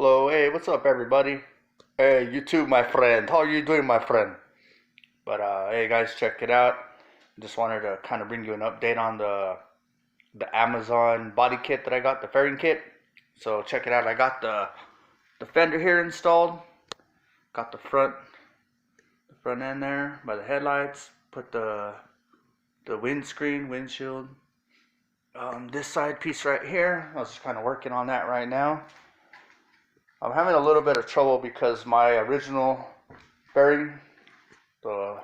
Hello, hey, what's up, everybody? Hey, you too, my friend. How are you doing, my friend? But hey, guys, check it out. Just wanted to kind of bring you an update on the Amazon body kit that I got, the fairing kit. So check it out. I got the fender here installed. Got the front end there by the headlights. Put the windshield. This side piece right here. I was just kind of working on that right now. I'm having a little bit of trouble because my original fairing, the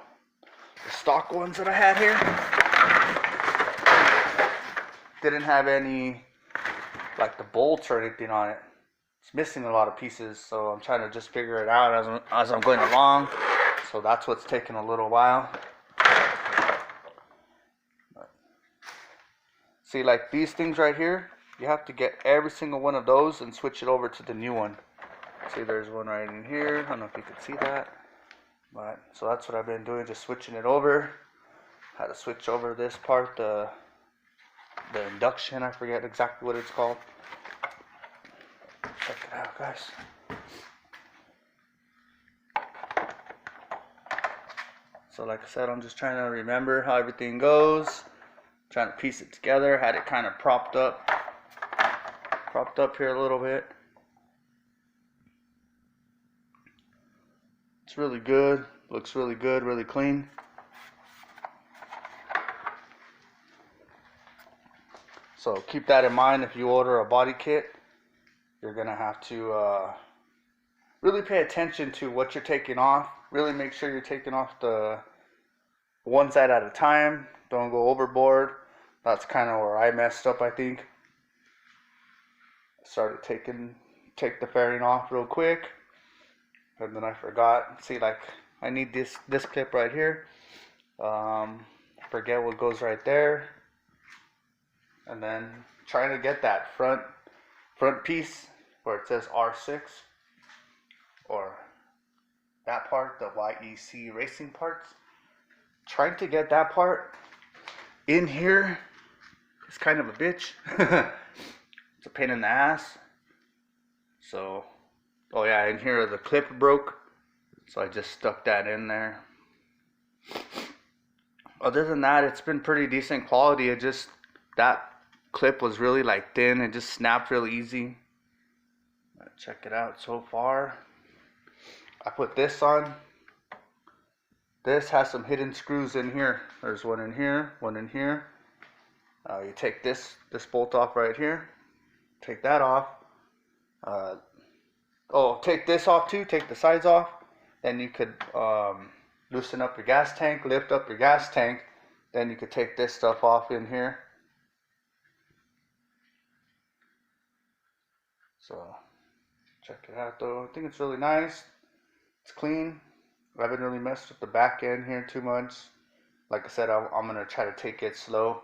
stock ones that I had here, didn't have any, like, the bolts or anything on it. It's missing a lot of pieces, so I'm trying to just figure it out as I'm going along. So that's what's taking a little while. But see, like these things right here, you have to get every single one of those and switch it over to the new one. See, there's one right in here. I don't know if you can see that. But so that's what I've been doing, just switching it over. Had to switch over this part, the induction. I forget exactly what it's called. Check it out, guys. So like I said, I'm just trying to remember how everything goes. Trying to piece it together. Had it kind of propped up here a little bit. It's really good. Looks really good, really clean. So keep that in mind if you order a body kit. You're gonna have to really pay attention to what you're taking off. Really make sure you're taking off the one side at a time. Don't go overboard. That's kind of where I messed up, I think. I started take the fairing off real quick, and then I forgot. See, like, I need this clip right here. Forget what goes right there, and then trying to get that front piece where it says R6, or that part, the YEC racing parts. Trying to get that part in here is kind of a bitch. It's a pain in the ass. So, oh yeah, in here the clip broke, so I just stuck that in there. Other than that, it's been pretty decent quality. It just, that clip was really like thin. It just snapped really easy. Check it out so far. I put this on. This has some hidden screws in here. There's one in here, one in here. You take this bolt off right here. Take that off. Take this off too. Take the sides off. Then you could loosen up your gas tank, lift up your gas tank. Then you could take this stuff off in here. So check it out though. I think it's really nice. It's clean. I haven't really messed with the back end here too much. Like I said, I'm going to try to take it slow.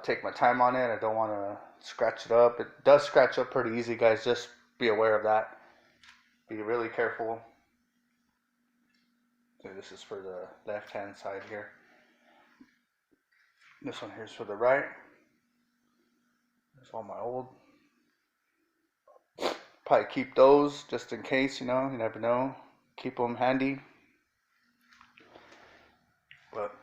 Take my time on it. I don't want to scratch it up. It does scratch up pretty easy, guys. Just be aware of that. Be really careful. So this is for the left hand side here. This one here is for the right. There's all my old. Probably keep those just in case, you never know. Keep them handy. But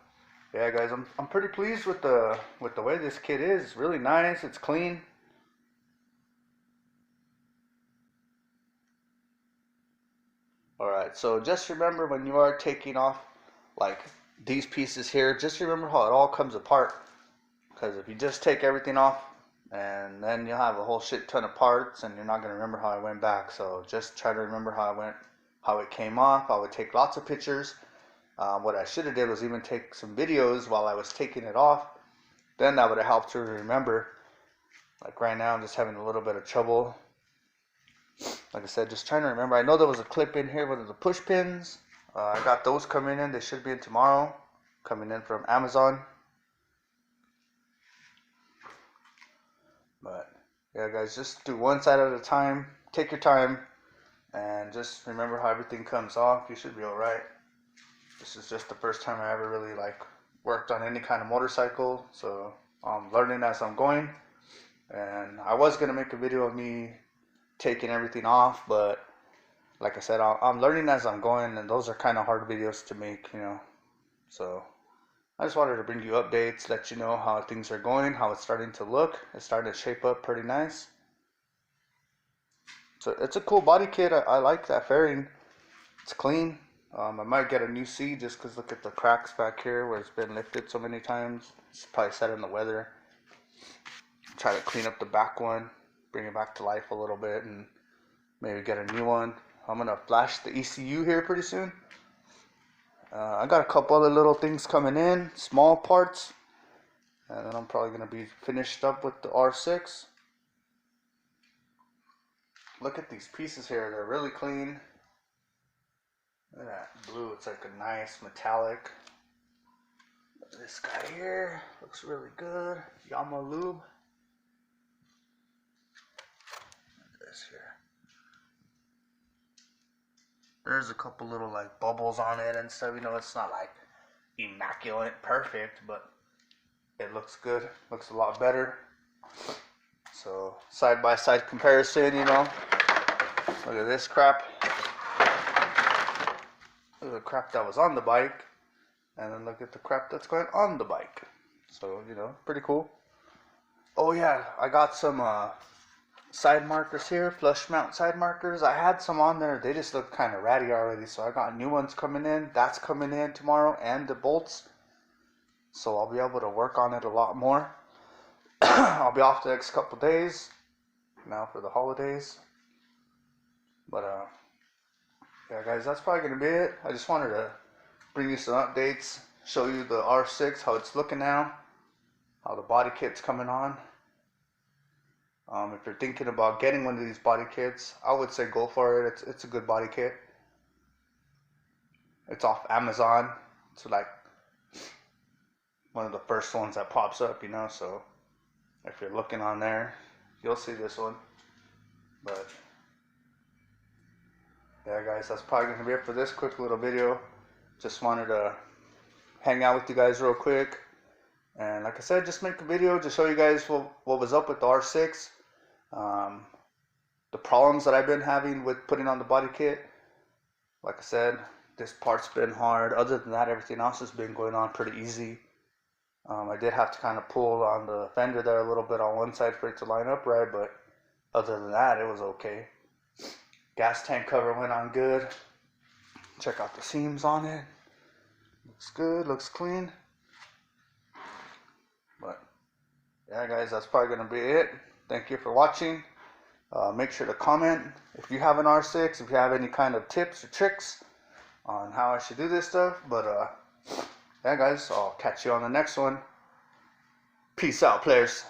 yeah, guys, I'm pretty pleased with the way this kit is. It's really nice. It's clean. Alright, so just remember when you are taking off like these pieces here, just remember how it all comes apart. Because if you just take everything off, and then you'll have a whole shit ton of parts and you're not going to remember how it went back. So just try to remember how it came off. I would take lots of pictures. What I should have did was even take some videos while I was taking it off. Then that would have helped to remember. Like right now I'm just having a little bit of trouble. Like I said, just trying to remember. I know there was a clip in here with the push pins. I got those coming in. They should be in tomorrow. Coming in from Amazon. But yeah, guys, just do one side at a time. Take your time. And just remember how everything comes off. You should be alright. This is just the first time I ever really worked on any kind of motorcycle. So I'm learning as I'm going. And I was going to make a video of me taking everything off, but like I said, I'm learning as I'm going, and those are kind of hard videos to make, you know. So I just wanted to bring you updates, let you know how things are going, how it's starting to look. It's starting to shape up pretty nice. So it's a cool body kit. I like that fairing. It's clean. I might get a new seat just because look at the cracks back here where it's been lifted so many times. It's probably set in the weather. Try to clean up the back one, bring it back to life a little bit, and maybe get a new one. I'm going to flash the ECU here pretty soon. I got a couple other little things coming in, small parts. And then I'm probably going to be finished up with the R6. Look at these pieces here. They're really clean. Look at that blue. It's like a nice metallic. This guy here looks really good. Yamaha lube. This here. There's a couple little like bubbles on it and stuff. You know, it's not like immaculate, perfect, but it looks good. Looks a lot better. So side by side comparison, you know. Look at this crap. Look at the crap that was on the bike, and then look at the crap that's going on the bike. So, you know, pretty cool. Oh yeah, I got some side markers here, flush mount side markers. I had some on there. They just look kind of ratty already, so I got new ones coming in. That's coming in tomorrow, and the bolts. So I'll be able to work on it a lot more. I'll be off the next couple days now for the holidays. But yeah, guys, that's probably gonna be it. I just wanted to bring you some updates, show you the R6, how it's looking now, how the body kit's coming on. If you're thinking about getting one of these body kits, I would say go for it. It's a good body kit. It's off Amazon. It's like one of the first ones that pops up, you know. So if you're looking on there, you'll see this one. But yeah, guys, that's probably gonna be it for this quick little video. Just wanted to hang out with you guys real quick, and like I said, just make a video to show you guys what was up with the R6. The problems that I've been having with putting on the body kit. Like I said, this part's been hard. Other than that, everything else has been going on pretty easy. I did have to kind of pull on the fender there a little bit on one side for it to line up right, but other than that, it was okay. Gas tank cover went on good. Check out the seams on it. Looks good, looks clean. But yeah, guys, that's probably going to be it. Thank you for watching. Make sure to comment if you have an R6, if you have any kind of tips or tricks on how I should do this stuff. But yeah, guys, I'll catch you on the next one. Peace out, players.